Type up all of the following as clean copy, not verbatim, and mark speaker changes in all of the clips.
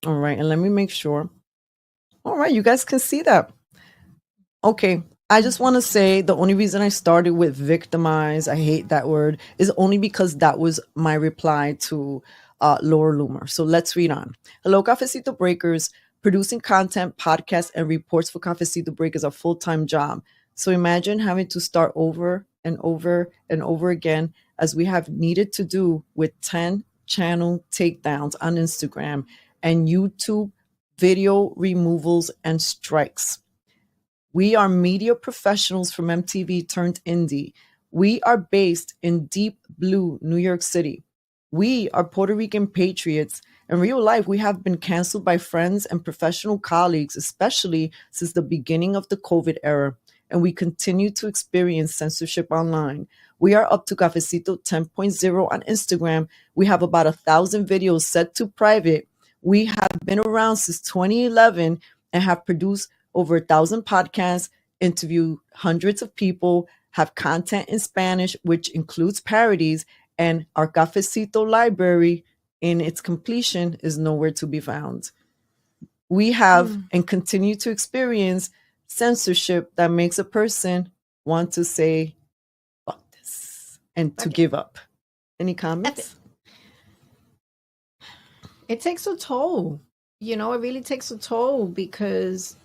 Speaker 1: All right, and let me make sure. All right, you guys can see that. Okay, I just want to say the only reason I started with victimize, I hate that word, is only because that was my reply to Laura Loomer. So let's read on. Hello, Cafecito Breakers. Producing content, podcasts, and reports for Cafecito Break is a full time job. So imagine having to start over and over and over again, as we have needed to do with 10 channel takedowns on Instagram and YouTube video removals and strikes. We are media professionals from MTV turned indie. We are based in deep blue New York City. We are Puerto Rican patriots. In real life, we have been canceled by friends and professional colleagues, especially since the beginning of the COVID era, and we continue to experience censorship online. We are up to Cafecito 10.0 on Instagram. We have about 1,000 videos set to private. We have been around since 2011 and have produced over 1,000 podcasts, interview hundreds of people, have content in Spanish, which includes parodies, and our Cafecito library in its completion is nowhere to be found. We have and continue to experience censorship that makes a person want to say, fuck this, and to give up. Any comments?
Speaker 2: It takes a toll. It really takes a toll because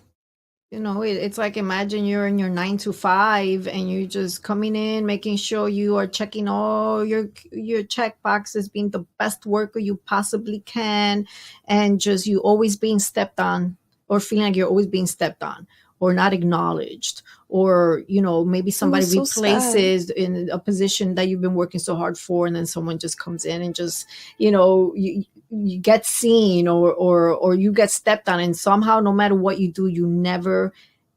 Speaker 2: it's like, imagine you're in your 9 to 5 and you're just coming in, making sure you are checking all your check boxes, being the best worker you possibly can, and just you always being stepped on, or feeling like you're always being stepped on or not acknowledged, or maybe somebody
Speaker 1: so
Speaker 2: replaces in a position that you've been working so hard for, and then someone just comes in and just you get seen, or you get stepped on, and somehow, no matter what you do, you never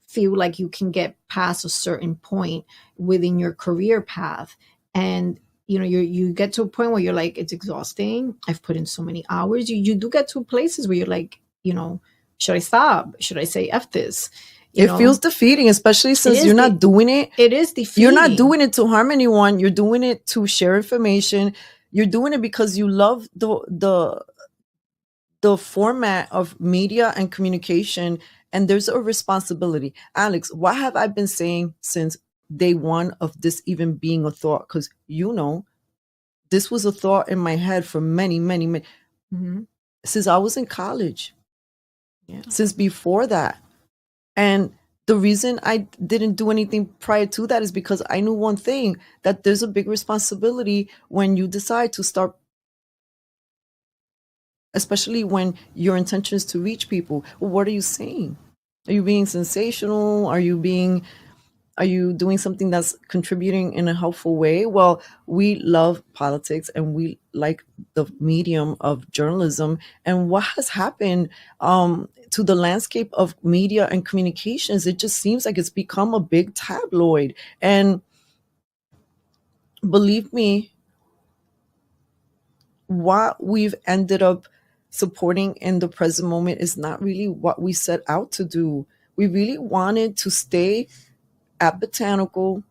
Speaker 2: feel like you can get past a certain point within your career path. And you get to a point where you're like, it's exhausting, I've put in so many hours. You do get to places where you're like, should I stop? Should I say F this?
Speaker 1: It feels defeating, especially since you're not doing it.
Speaker 2: It is defeating.
Speaker 1: You're not doing it to harm anyone. You're doing it to share information. You're doing it because you love the format of media and communication, and there's a responsibility. Alex, what have I been saying since day one of this even being a thought? Because this was a thought in my head for many since I was in college.
Speaker 2: Yeah.
Speaker 1: Since before that. And the reason I didn't do anything prior to that is because I knew one thing, that there's a big responsibility when you decide to start, especially when your intention is to reach people. Well, what are you saying? Are you being sensational? Are you doing something that's contributing in a helpful way? Well, we love politics and we like the medium of journalism. And what has happened to the landscape of media and communications, it just seems like it's become a big tabloid. And believe me, what we've ended up supporting in the present moment is not really what we set out to do. We really wanted to stay at Botanical.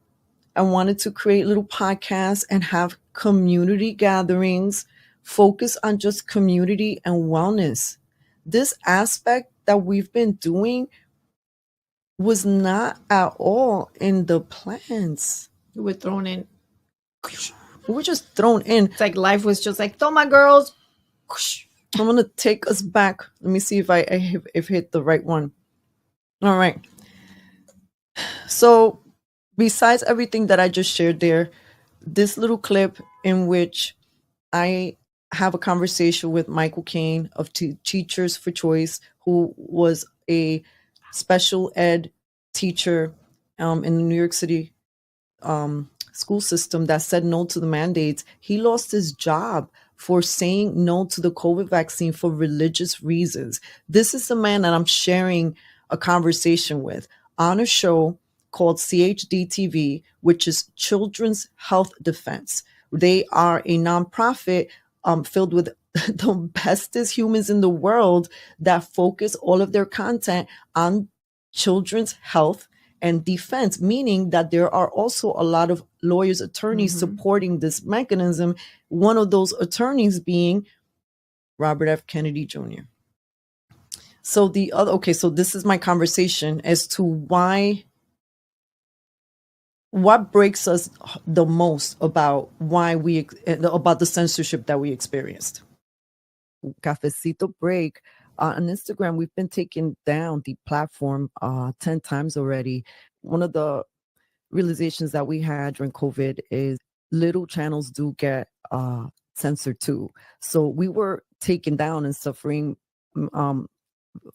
Speaker 1: I wanted to create little podcasts and have community gatherings, focus on just community and wellness. This aspect that we've been doing was not at all in the plans.
Speaker 2: We were thrown in.
Speaker 1: We were just thrown in.
Speaker 2: It's like life was just like, "Toma, girls."
Speaker 1: I'm going to take us back. Let me see if I hit the right one. All right. So besides everything that I just shared there, this little clip in which I have a conversation with Michael Kane of Teachers for Choice, who was a special ed teacher in the New York City school system that said no to the mandates. He lost his job for saying no to the COVID vaccine for religious reasons. This is the man that I'm sharing a conversation with on a show called CHD TV, which is Children's Health Defense. They are a nonprofit filled with the bestest humans in the world that focus all of their content on children's health and defense, meaning that there are also a lot of lawyers, attorneys supporting this mechanism. One of those attorneys being Robert F. Kennedy Jr. So the other, okay, so this is my conversation as to what breaks us the most about about the censorship that we experienced. Cafecito break. On Instagram, we've been taking down the platform 10 times already. One of the realizations that we had during COVID is little channels do get censored too. So we were taken down and suffering um,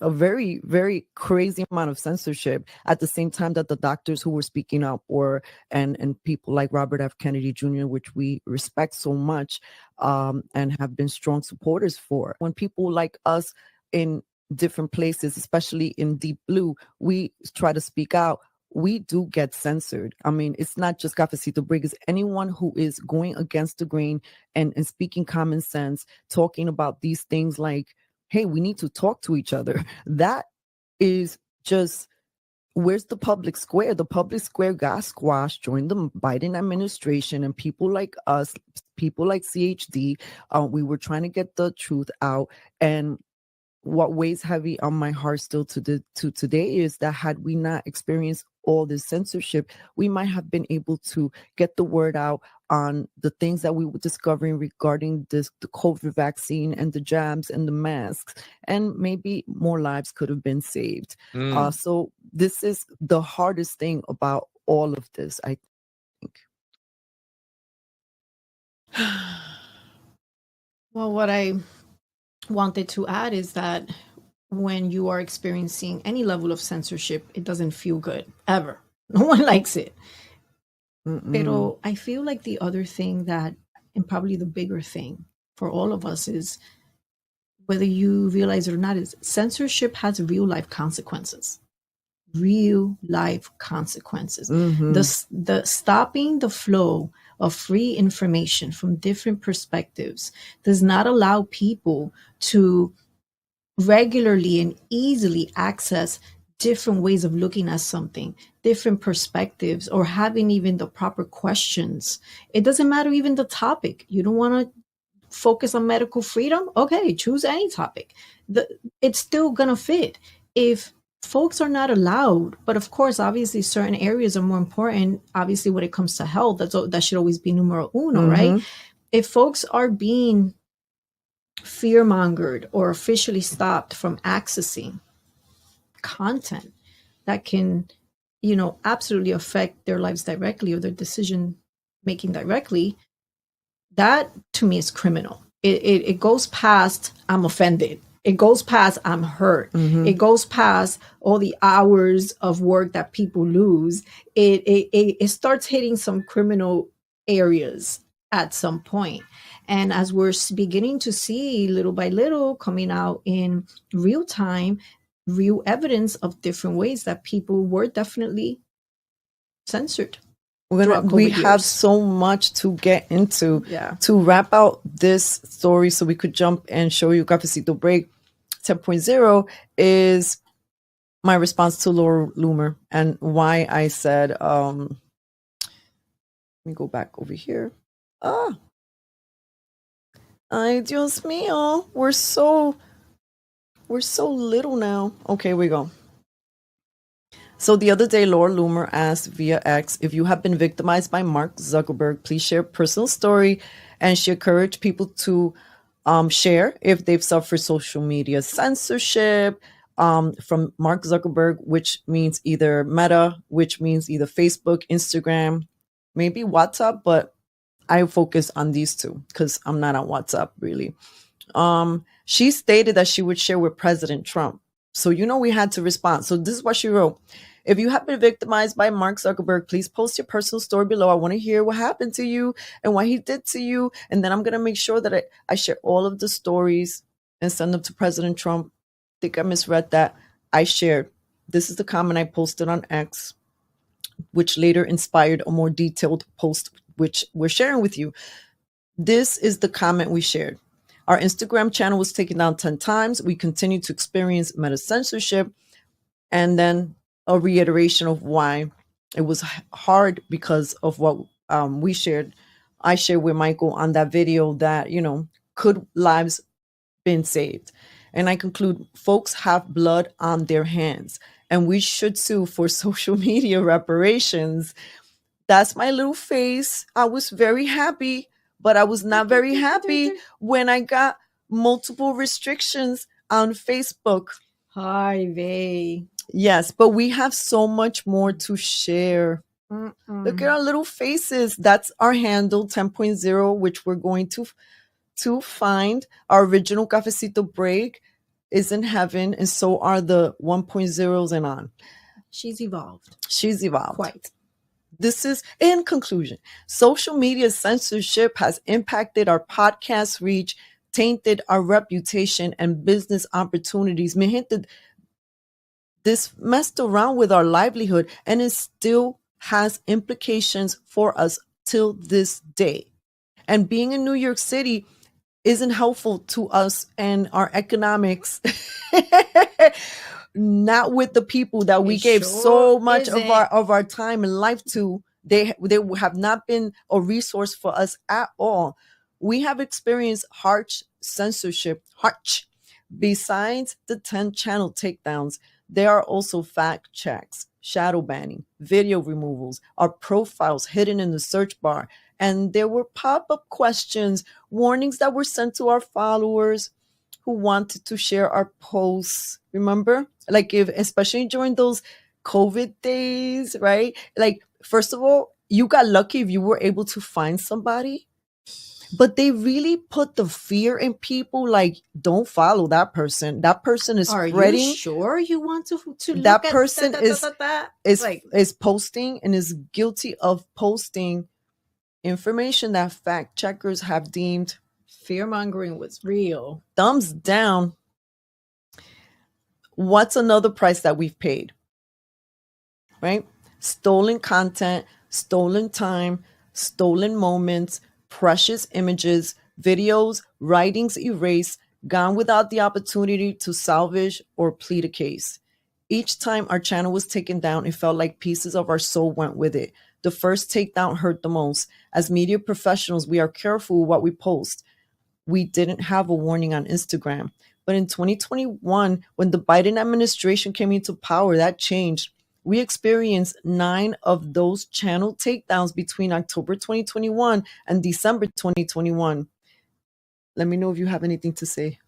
Speaker 1: a very, very crazy amount of censorship at the same time that the doctors who were speaking up, or and people like Robert F. Kennedy Jr., which we respect so much and have been strong supporters for. When people like us in different places, especially in Deep Blue, we try to speak out, we do get censored. I mean, it's not just Cafecito Break, it's anyone who is going against the grain and speaking common sense, talking about these things like, hey, we need to talk to each other. That is just, where's the public square? The public square got squashed during the Biden administration, and people like us, people like CHD, we were trying to get the truth out. And what weighs heavy on my heart still to today is that had we not experienced all this censorship, we might have been able to get the word out on the things that we were discovering regarding the COVID vaccine and the jabs and the masks, and maybe more lives could have been saved. So this is the hardest thing about all of this, I think.
Speaker 2: Well, what I wanted to add is that when you are experiencing any level of censorship, it doesn't feel good ever. No one likes it. Pero I feel like the other thing that, and probably the bigger thing for all of us, is whether you realize it or not, is censorship has real life consequences. Real life consequences. The stopping the flow of free information from different perspectives does not allow people to regularly and easily access different ways of looking at something, different perspectives, or having even the proper questions. It doesn't matter even the topic. You don't want to focus on medical freedom? Okay, choose any topic. It's still going to fit. If folks are not allowed, but of course, obviously, certain areas are more important. Obviously, when it comes to health, that should always be numero uno, right? If folks are being fear-mongered or officially stopped from accessing content that can, absolutely affect their lives directly or their decision making directly, that to me is criminal. It goes past I'm offended. It goes past I'm hurt. It goes past all the hours of work that people lose. It starts hitting some criminal areas at some point. And as we're beginning to see little by little coming out in real time, real evidence of different ways that people were definitely censored.
Speaker 1: We have so much to get into. To wrap out this story so we could jump and show you Cafecito Break 10.0 is my response to Laura Loomer and why I said, let me go back over here. Ay, Dios mío, we're so little now. Okay, we go. So the other day, Laura Loomer asked via X, if you have been victimized by Mark Zuckerberg, please share a personal story. And she encouraged people to share if they've suffered social media censorship from Mark Zuckerberg, which means either Meta, which means either Facebook, Instagram, maybe WhatsApp, but I focus on these two because I'm not on WhatsApp really. She stated that she would share with President Trump. So, we had to respond. So this is what she wrote. If you have been victimized by Mark Zuckerberg, please post your personal story below. I want to hear what happened to you and what he did to you. And then I'm going to make sure that I share all of the stories and send them to President Trump. I think I misread that. I shared. This is the comment I posted on X, which later inspired a more detailed post, which we're sharing with you. This is the comment we shared. Our Instagram channel was taken down 10 times. We continue to experience meta censorship. And then a reiteration of why it was hard because of what we shared. I shared with Michael on that video that, could lives been saved? And I conclude, folks have blood on their hands, and we should sue for social media reparations. That's my little face. I was very happy, but I was not very happy when I got multiple restrictions on Facebook.
Speaker 2: Hi, Vey.
Speaker 1: Yes, but we have so much more to share. Look at our little faces. That's our handle 10.0, which we're going to find. Our original Cafecito break is in heaven, and so are the 1.0s and on.
Speaker 2: She's evolved.
Speaker 1: She's evolved.
Speaker 2: Quite.
Speaker 1: This is, in conclusion, social media censorship has impacted our podcast reach, tainted our reputation and business opportunities. Mi gente, this messed around with our livelihood, and it still has implications for us till this day. And being in New York City isn't helpful to us and our economics. Not with the people that we gave so much of our time and life to. They have not been a resource for us at all. We have experienced harsh censorship. Besides the 10 channel takedowns, there are also fact checks, shadow banning, video removals, our profiles hidden in the search bar, and there were pop-up questions, warnings that were sent to our followers who wanted to share our posts. Remember? Like, if especially during those COVID days, right? Like, first of all, you got lucky if you were able to find somebody, but they really put the fear in people, like, don't follow that person. That person is spreading.
Speaker 2: Are you sure you want to
Speaker 1: that
Speaker 2: look
Speaker 1: person
Speaker 2: at
Speaker 1: is posting and is guilty of posting information that fact checkers have deemed
Speaker 2: fear-mongering was real.
Speaker 1: Thumbs down. What's another price that we've paid? Right? Stolen content, stolen time, stolen moments, precious images, videos, writings erased, gone without the opportunity to salvage or plead a case. Each time our channel was taken down, it felt like pieces of our soul went with it. The first takedown hurt the most. As media professionals, we are careful with what we post. We didn't have a warning on Instagram. But in 2021, when the Biden administration came into power, that changed. We experienced 9 of those channel takedowns between October 2021 and December 2021. Let me know if you have anything to say.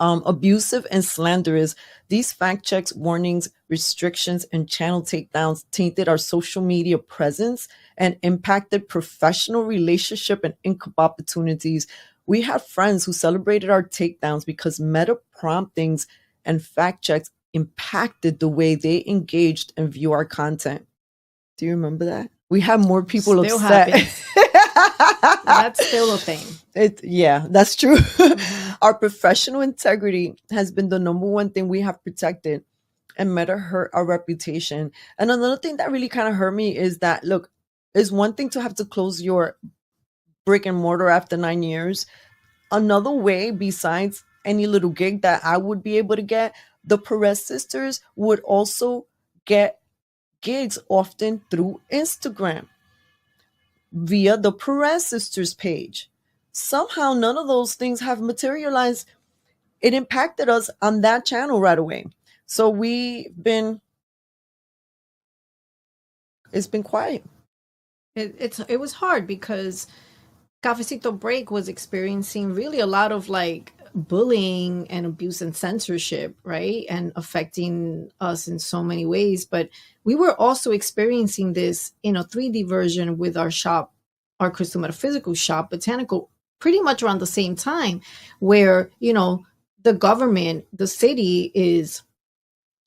Speaker 1: Abusive and slanderous. These fact checks, warnings, restrictions, and channel takedowns tainted our social media presence and impacted professional relationship and income opportunities. We have friends who celebrated our takedowns because meta promptings and fact checks impacted the way they engaged and view our content. Do you remember that? We have more people
Speaker 2: still
Speaker 1: upset.
Speaker 2: That's still a thing.
Speaker 1: Yeah, that's true. Mm-hmm. Our professional integrity has been the number one thing we have protected, and meta hurt our reputation. And another thing that really kind of hurt me is that, look, it's one thing to have to close your brick and mortar after 9 years. Another way, besides any little gig that I would be able to get, the Perez sisters would also get gigs often through Instagram via the Perez sisters page. Somehow none of those things have materialized. It impacted us on that channel right away. So it's been quiet.
Speaker 2: It was hard because Cafecito Break was experiencing really a lot of like bullying and abuse and censorship, right? And affecting us in so many ways. But we were also experiencing this in a 3D version with our shop, our Crystal Metaphysical shop, Botanical, pretty much around the same time, where, you know, the government, the city is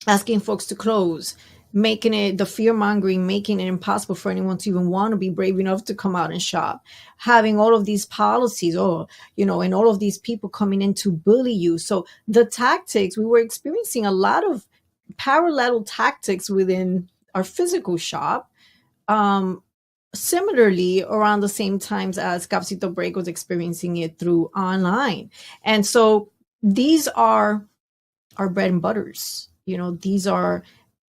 Speaker 2: asking folks to close, making it the fear mongering, making it impossible for anyone to even want to be brave enough to come out and shop, having all of these policies, and all of these people coming in to bully you. So the tactics, we were experiencing a lot of parallel tactics within our physical shop. Similarly, around the same times as Cafecito Break was experiencing it through online. And so these are our bread and butters. These are,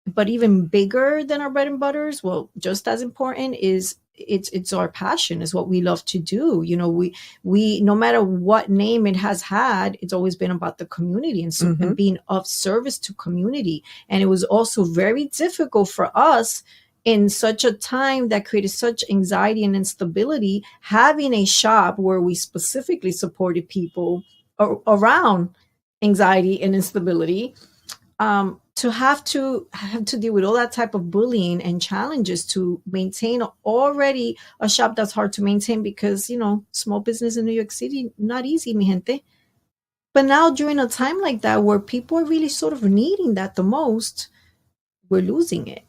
Speaker 2: but even bigger than our bread and butters, well, just as important is it's our passion, is what we love to do. You know, we no matter what name it has had, it's always been about the community, and so and being of service to community. And it was also very difficult for us in such a time that created such anxiety and instability, having a shop where we specifically supported people around anxiety and instability, to deal with all that type of bullying and challenges to maintain already a shop that's hard to maintain, because you know, small business in New York City, not easy, mi gente. But now during a time like that where people are really sort of needing that the most, we're losing it.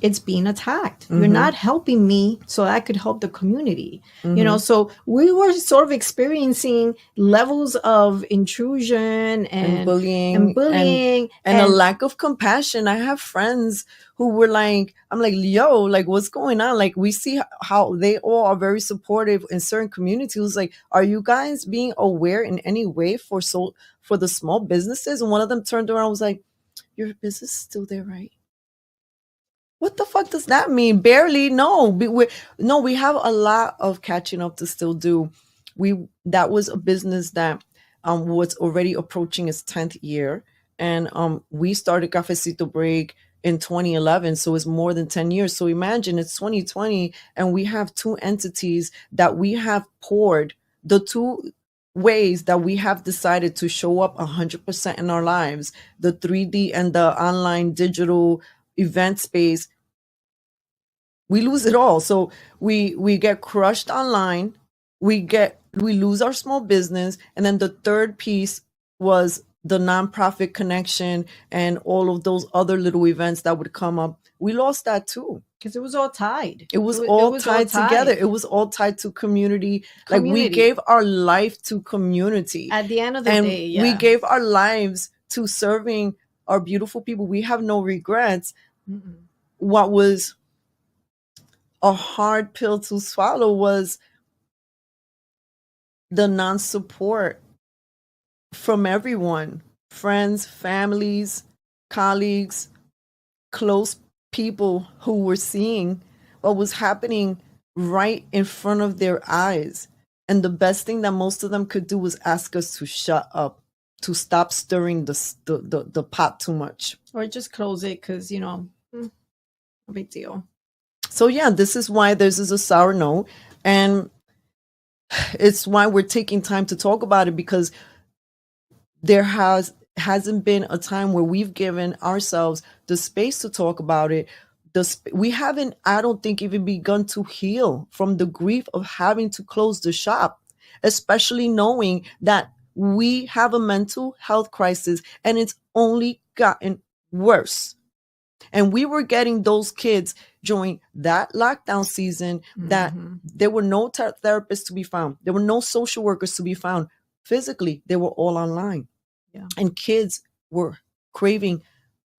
Speaker 2: It's being attacked. You're not helping me so I could help the community. You know, so we were sort of experiencing levels of intrusion and bullying
Speaker 1: and a lack of compassion. I have friends who were like, I'm like, yo, like, what's going on? Like, we see how they all are very supportive in certain communities. Like, are you guys being aware in any way for the small businesses? And one of them turned around and was like, your business is still there, right? What the fuck does that mean? Barely. No, we have a lot of catching up to still do. That was a business that was already approaching its 10th year, and we started Cafecito Break in 2011, so it's more than 10 years. So imagine it's 2020, and we have two entities that we have poured the two ways that we have decided to show up 100% in our lives, the 3D and the online digital event space. We lose it all. So we get crushed online, we lose our small business, and then the third piece was the nonprofit connection and all of those other little events that would come up. We lost that too,
Speaker 2: because it was all tied.
Speaker 1: It was all tied together. It was all tied to community. Like, we gave our life to community
Speaker 2: at the end of the day. Yeah.
Speaker 1: We gave our lives to serving our beautiful people. We have no regrets. What was a hard pill to swallow was the non-support from everyone, friends, families, colleagues, close people who were seeing what was happening right in front of their eyes. And the best thing that most of them could do was ask us to shut up, to stop stirring the pot too much.
Speaker 2: Or just close it, because, you know, no big deal.
Speaker 1: So yeah, this is why this is a sour note. And it's why we're taking time to talk about it, because there hasn't been a time where we've given ourselves the space to talk about it. We haven't, I don't think, even begun to heal from the grief of having to close the shop, especially knowing that we have a mental health crisis and it's only gotten worse. And we were getting those kids during that lockdown season that there were no therapists to be found. There were no social workers to be found. Physically, they were all online.
Speaker 2: Yeah.
Speaker 1: And kids were craving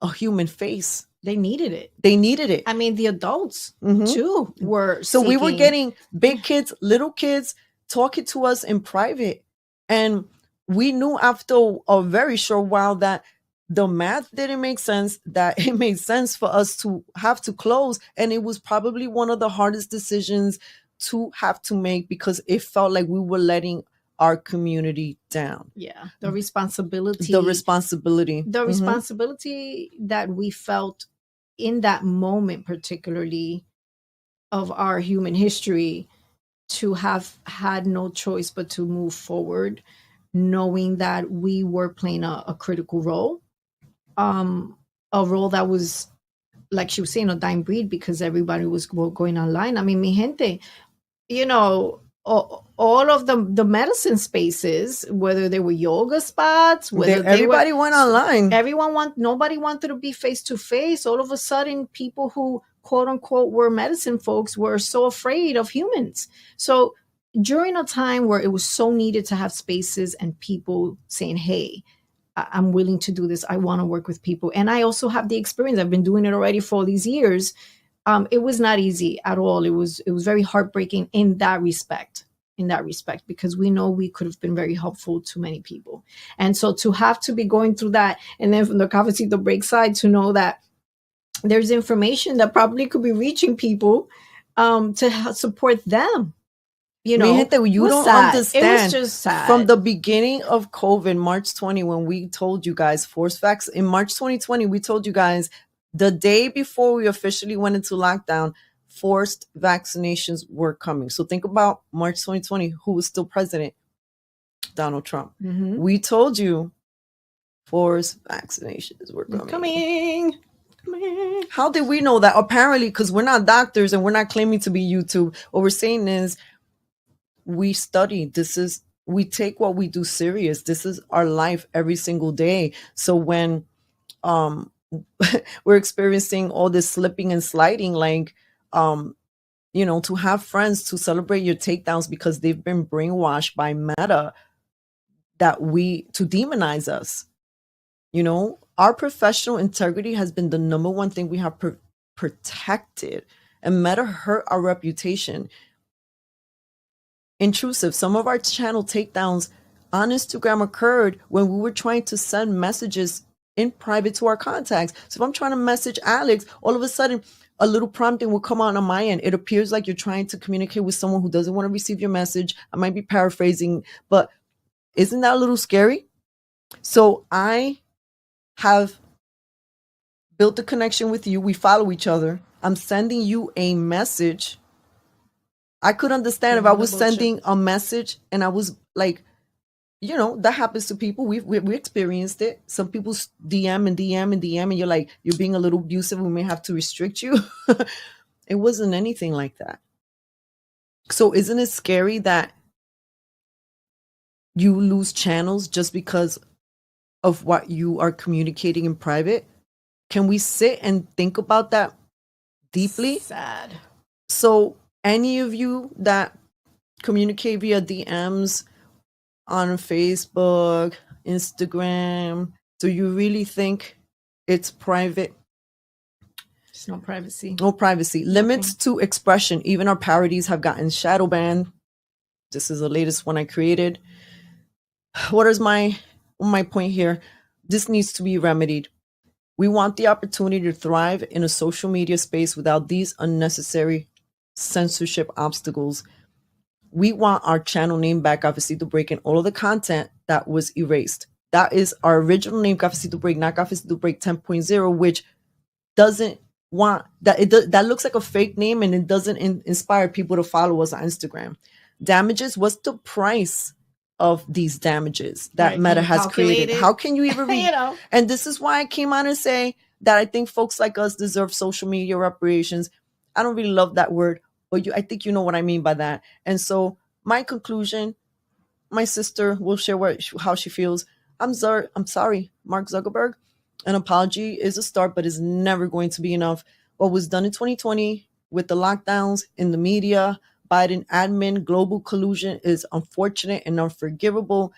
Speaker 1: a human face.
Speaker 2: They needed it.
Speaker 1: I
Speaker 2: mean, the adults too were
Speaker 1: So
Speaker 2: seeking.
Speaker 1: We were getting big kids, little kids talking to us in private. And we knew after a very short while that the math didn't make sense, that it made sense for us to have to close. And it was probably one of the hardest decisions to have to make, because it felt like we were letting our community down.
Speaker 2: Yeah. The responsibility that we felt in that moment, particularly of our human history, to have had no choice but to move forward, knowing that we were playing a critical role. A role that was, like she was saying, a dying breed, because everybody was going online. I mean, mi gente, you know, all of the medicine spaces, whether they were yoga spots, whether
Speaker 1: everybody went online.
Speaker 2: Nobody wanted to be face to face. All of a sudden, people who quote unquote were medicine folks were so afraid of humans. So during a time where it was so needed to have spaces and people saying, hey, I'm willing to do this. I want to work with people. And I also have the experience. I've been doing it already for all these years. It was not easy at all. It was very heartbreaking in that respect, because we know we could have been very helpful to many people. And so to have to be going through that, and then from the Cafecito Break side, to know that there's information that probably could be reaching people support them. You
Speaker 1: Mi
Speaker 2: know,
Speaker 1: gente,
Speaker 2: it
Speaker 1: you
Speaker 2: was
Speaker 1: don't
Speaker 2: sad. It was
Speaker 1: understand.
Speaker 2: just
Speaker 1: From
Speaker 2: sad.
Speaker 1: the beginning of COVID, March 20, when we told you guys force vax in March 2020, we told you guys the day before we officially went into lockdown, forced vaccinations were coming. So think about March 2020, who was still president? Donald Trump.
Speaker 2: Mhm.
Speaker 1: We told you forced vaccinations were coming.
Speaker 2: Coming.
Speaker 1: How did we know that? Apparently, because we're not doctors and we're not claiming to be YouTube. What we're saying is we study. We take what we do serious. This is our life every single day. So when um we're experiencing all this slipping and sliding, like to have friends to celebrate your takedowns because they've been brainwashed by Meta to demonize us. Our professional integrity has been the number one thing we have protected, and Meta hurt our reputation. Intrusive. Some of our channel takedowns on Instagram occurred when we were trying to send messages in private to our contacts. So if I'm trying to message Alex, all of a sudden a little prompting will come on my end. It appears like you're trying to communicate with someone who doesn't want to receive your message. I might be paraphrasing, but isn't that a little scary? So I have built a connection with you. We follow each other. I'm sending you a message. I could understand if I was sending a message and I was like, that happens to people. We experienced it. Some people DM and DM and DM, and you're like, you're being a little abusive. We may have to restrict you. It wasn't anything like that. So isn't it scary that you lose channels just because of what you are communicating in private? Can we sit and think about that deeply?
Speaker 2: Sad.
Speaker 1: So any of you that communicate via DMs on Facebook, Instagram, do you really think it's private?
Speaker 2: There's no privacy.
Speaker 1: No privacy. Limits to expression. Even our parodies have gotten shadow banned. This is the latest one I created. What is my point here? This needs to be remedied. We want the opportunity to thrive in a social media space without these unnecessary censorship obstacles. We want our channel name back, Cafecito Break, and all of the content that was erased. That is our original name, Cafecito Break, not Cafecito Break 10.0, which doesn't want that. That looks like a fake name, and it doesn't inspire people to follow us on Instagram. Damages. What's the price of these damages that Meta has created? How can you even read? And this is why I came on and say that I think folks like us deserve social media reparations. I don't really love that word, but I think you know what I mean by that. And so my conclusion, my sister will share how she feels. I'm sorry, Mark Zuckerberg. An apology is a start, but is never going to be enough. What was done in 2020 with the lockdowns in the media, Biden admin, global collusion is unfortunate and unforgivable.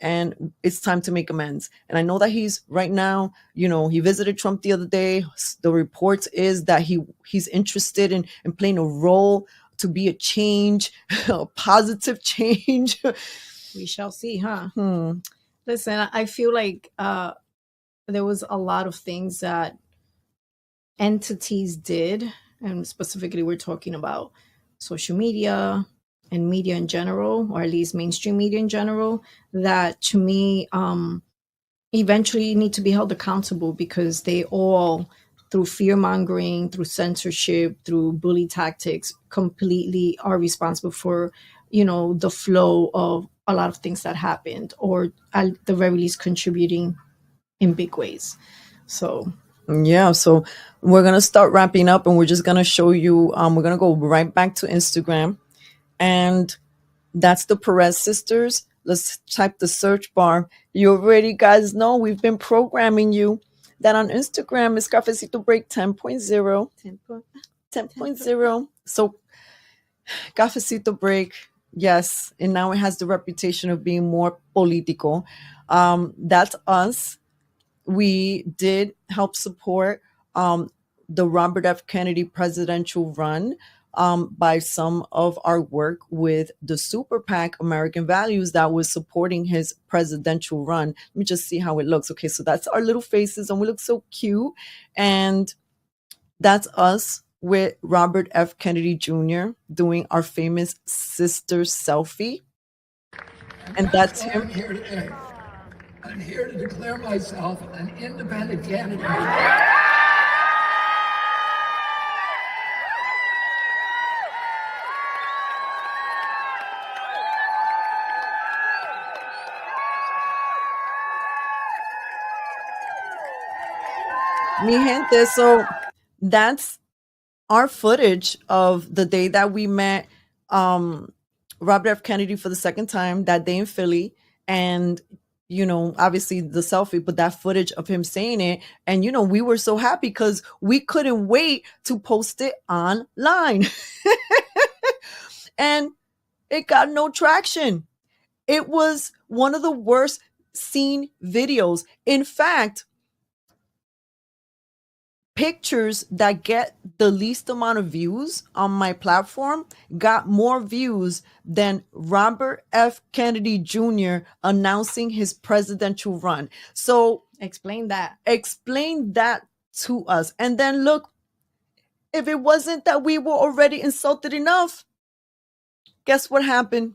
Speaker 1: And it's time to make amends. And I know that he's right now, he visited Trump the other day. The reports is that he's interested in playing a role to be a change, a positive change.
Speaker 2: We shall see, huh? Listen, I feel like there was a lot of things that entities did, and specifically we're talking about social media and media in general, or at least mainstream media in general, that to me eventually need to be held accountable, because they all, through fear mongering, through censorship, through bully tactics, completely are responsible for the flow of a lot of things that happened, or at the very least contributing in big ways. So
Speaker 1: we're gonna start wrapping up, and we're just gonna show you. We're gonna go right back to Instagram, and that's the Perez sisters. Let's type the search bar. You already guys know we've been programming you that on Instagram is Cafecito Break 10.0. 10.0. So Cafecito Break, yes, and now it has the reputation of being more political. That's us. We did help support the Robert F. Kennedy presidential run by some of our work with the Super PAC American Values that was supporting his presidential run. Let me just see how it looks. Okay, so that's our little faces, and we look so cute. And that's us with Robert F. Kennedy Jr. doing our famous sister selfie. And that's
Speaker 3: why
Speaker 1: him.
Speaker 3: I'm here today. I'm here to declare myself an independent candidate.
Speaker 1: Mi gente, so that's our footage of the day that we met Robert F. Kennedy for the second time, that day in Philly. And, you know, obviously the selfie, but that footage of him saying it. And, you know, we were so happy because we couldn't wait to post it online. And it got no traction. It was one of the worst seen videos. In fact, pictures that get the least amount of views on my platform got more views than Robert F. Kennedy Jr. announcing his presidential run. So
Speaker 2: Explain that.
Speaker 1: explain that to us. And then look, if it wasn't that we were already insulted enough, guess what happened?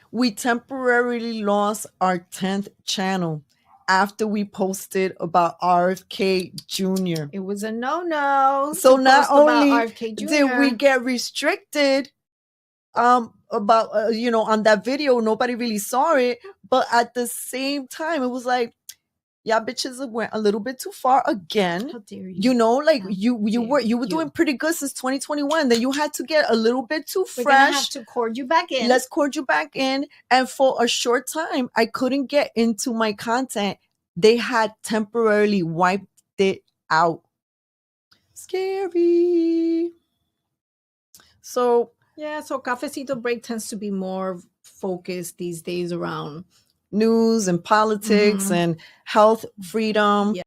Speaker 1: We temporarily lost our 10th channel after we posted about RFK Jr.
Speaker 2: It was a no-no.
Speaker 1: So
Speaker 2: to
Speaker 1: not
Speaker 2: post about
Speaker 1: only
Speaker 2: RFK Jr.
Speaker 1: did we get restricted about you know, on that video, nobody really saw it, but at the same time it was like, yeah, bitches went a little bit too far again.
Speaker 2: How dare you?
Speaker 1: You know, like
Speaker 2: How
Speaker 1: you were
Speaker 2: dare you.
Speaker 1: doing pretty good since 2021. Then you had to get a little bit too
Speaker 2: We're gonna have
Speaker 1: fresh.
Speaker 2: to cord you back in.
Speaker 1: Let's cord you back in. And for a short time, I couldn't get into my content. They had temporarily wiped it out. Scary. So
Speaker 2: Yeah, so Cafecito Break tends to be more focused these days around
Speaker 1: news and politics and health, freedom.
Speaker 2: Yeah.